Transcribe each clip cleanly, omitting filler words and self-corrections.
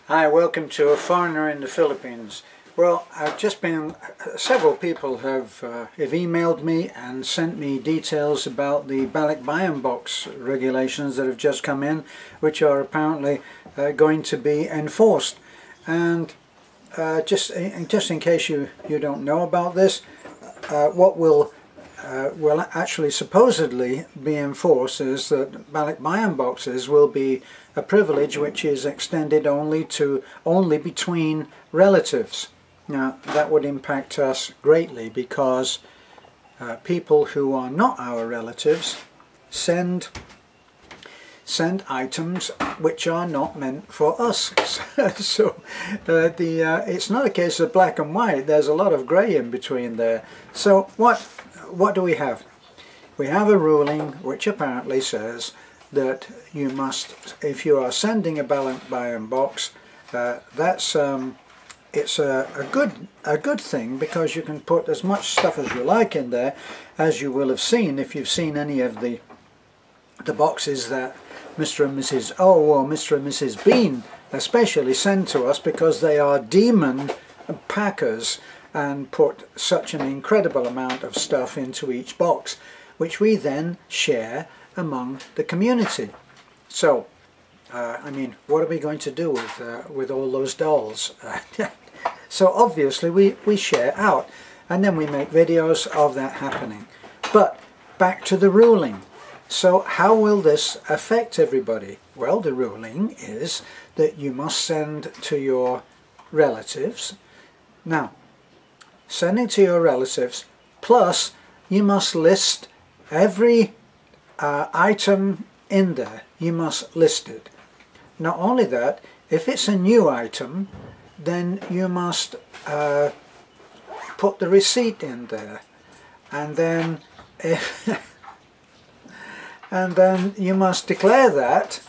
Hi, welcome to A Foreigner in the Philippines. Well, I've just been, several people have emailed me and sent me details about the Balikbayan box regulations that have just come in, which are apparently going to be enforced. And just in case you don't know about this, what will actually supposedly be enforced is that Balikbayan boxes will be a privilege which is extended only between relatives. Now that would impact us greatly because people who are not our relatives send items which are not meant for us. So it's not a case of black and white. There's a lot of grey in between there. So what do we have? We have a ruling which apparently says that you must, if you are sending a Balikbayan box, it's a good thing because you can put as much stuff as you like in there, as you will have seen if you've seen any of the boxes that Mr. and Mrs. O or Mr. and Mrs. Bean especially send to us, because they are demon packers and put such an incredible amount of stuff into each box, which we then share among the community. So I mean, what are we going to do with all those dolls? So obviously we share out, and then we make videos of that happening. But back to the ruling. So how will this affect everybody? Well, the ruling is that you must send to your relatives. Now, sending to your relatives, plus you must list every item in there. You must list it. Not only that, if it's a new item, then you must put the receipt in there, and then you must declare that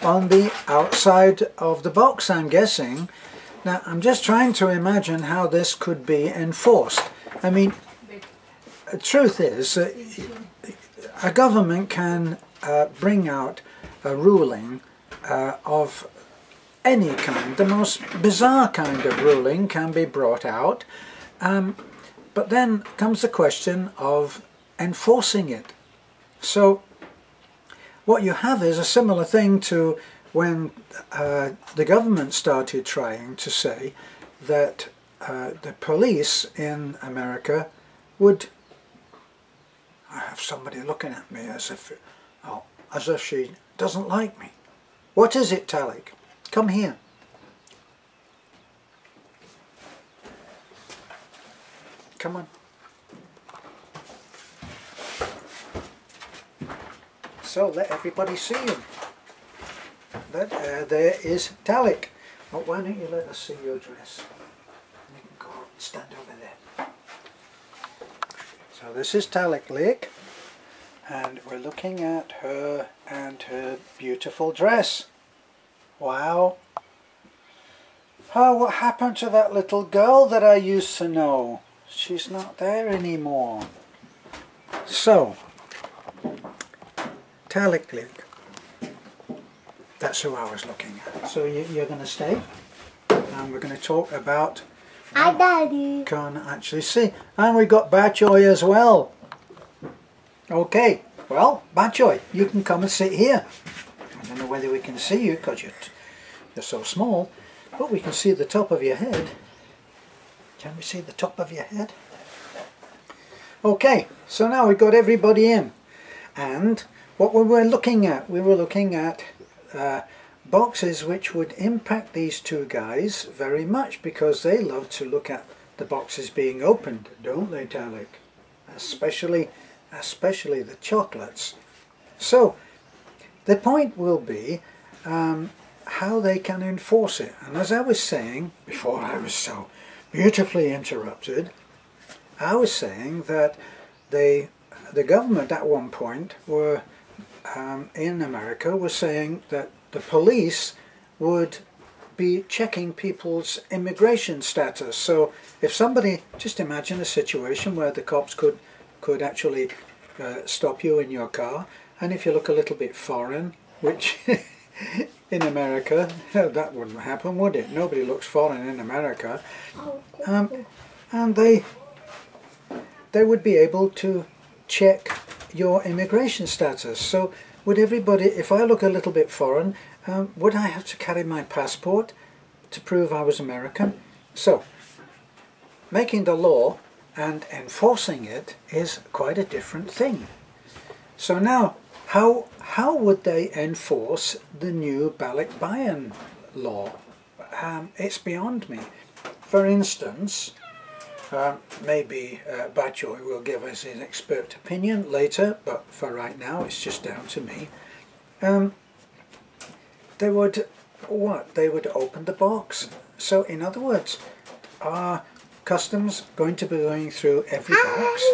on the outside of the box, I'm guessing. Now I'm just trying to imagine how this could be enforced. I mean, the truth is a government can bring out a ruling of any kind. The most bizarre kind of ruling can be brought out, but then comes the question of enforcing it. So what you have is a similar thing to when the government started trying to say that the police in America would... I have somebody looking at me as if she doesn't like me. What is it, Talik? Come here. Come on. So let everybody see you. There is Talik. Well, why don't you let us see your dress? You can go and stand over there. So this is Talik Lake, and we're looking at her and her beautiful dress. Wow. Oh, what happened to that little girl that I used to know? She's not there anymore. So, Talik Lake. That's who I was looking at. So you're going to stay, and we're going to talk about... Hi, Daddy. Can't actually see. And we got Bachoy as well. Okay, well, Bachoy, you can come and sit here. I don't know whether we can see you because you're so small, but we can see the top of your head. Can we see the top of your head? Okay, so now we've got everybody in. And what we were looking at, boxes which would impact these two guys very much, because they love to look at the boxes being opened, don't they, Talik? Especially the chocolates. So the point will be how they can enforce it. And as I was saying before I was so beautifully interrupted, I was saying that the government at one point were in America was saying that the police would be checking people's immigration status. So if somebody, just imagine a situation where the cops could actually stop you in your car, and if you look a little bit foreign, which in America. That wouldn't happen, would it? Nobody looks foreign in America. And they would be able to check your immigration status. So would everybody, if I look a little bit foreign, would I have to carry my passport to prove I was American? So making the law and enforcing it is quite a different thing. So now, how would they enforce the new Balikbayan law? It's beyond me. For instance, maybe Bachoy will give us his expert opinion later, but for right now it's just down to me. They would, what? They would open the box. So in other words, are customs going to be going through every box?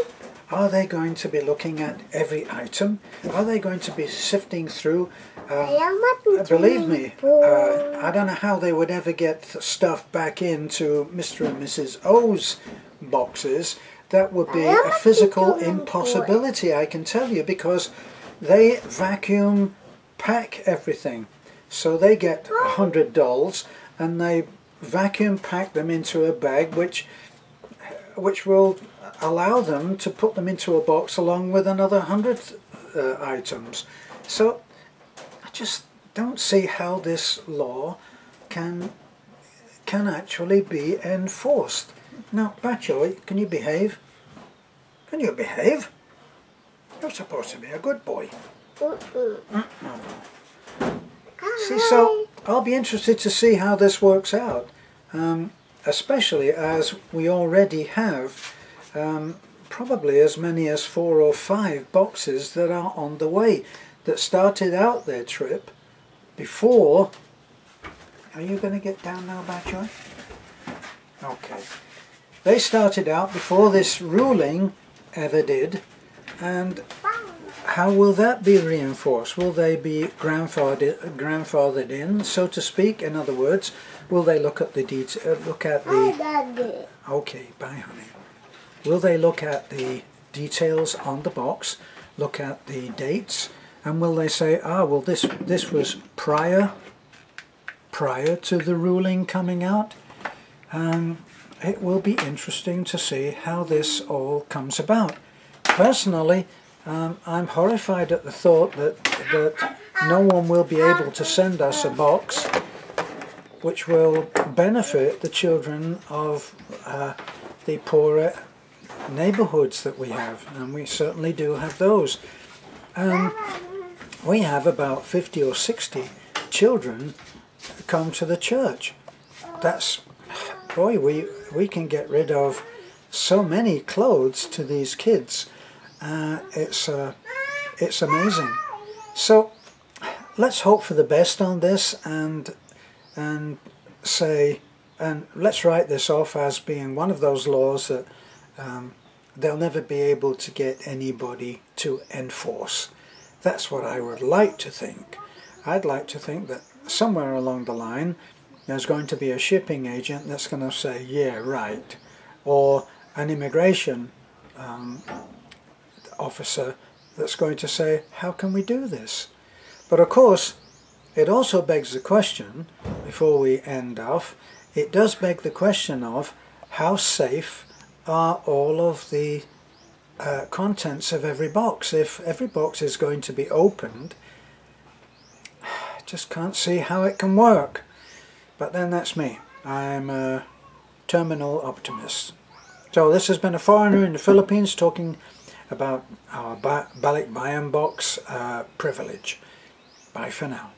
Are they going to be looking at every item? Are they going to be sifting through? Believe me, I don't know how they would ever get stuff back into Mr. and Mrs. O's boxes. That would be a physical impossibility, I can tell you, because they vacuum pack everything. So they get 100 dolls and they vacuum pack them into a bag which will allow them to put them into a box along with another 100 items. So I just don't see how this law can actually be enforced. Now, Bachoy, can you behave? Can you behave? You're supposed to be a good boy. See, so I'll be interested to see how this works out, especially as we already have probably as many as 4 or 5 boxes that are on the way, that started out their trip before. Are you going to get down now, Bachoy? Okay. They started out before this ruling ever did, and how will that be reinforced? Will they be grandfathered in, so to speak? In other words, will they look at the okay, bye honey. Will they look at the details on the box, look at the dates, and will they say, well, this was prior to the ruling coming out? It will be interesting to see how this all comes about. Personally, I'm horrified at the thought that no one will be able to send us a box which will benefit the children of the poorer neighbourhoods that we have, and we certainly do have those. We have about 50 or 60 children come to the church. That's, boy, we can get rid of so many clothes to these kids. It's amazing. So let's hope for the best on this, and let's write this off as being one of those laws that they'll never be able to get anybody to enforce. That's what I would like to think. I'd like to think that somewhere along the line there's going to be a shipping agent that's going to say, yeah, right, or an immigration officer that's going to say, how can we do this? But of course, it also begs the question, before we end off, it does beg the question of how safe are all of the contents of every box. If every box is going to be opened, I just can't see how it can work. But then that's me. I'm a terminal optimist. So this has been a foreigner in the Philippines talking about our Balikbayan box privilege. Bye for now.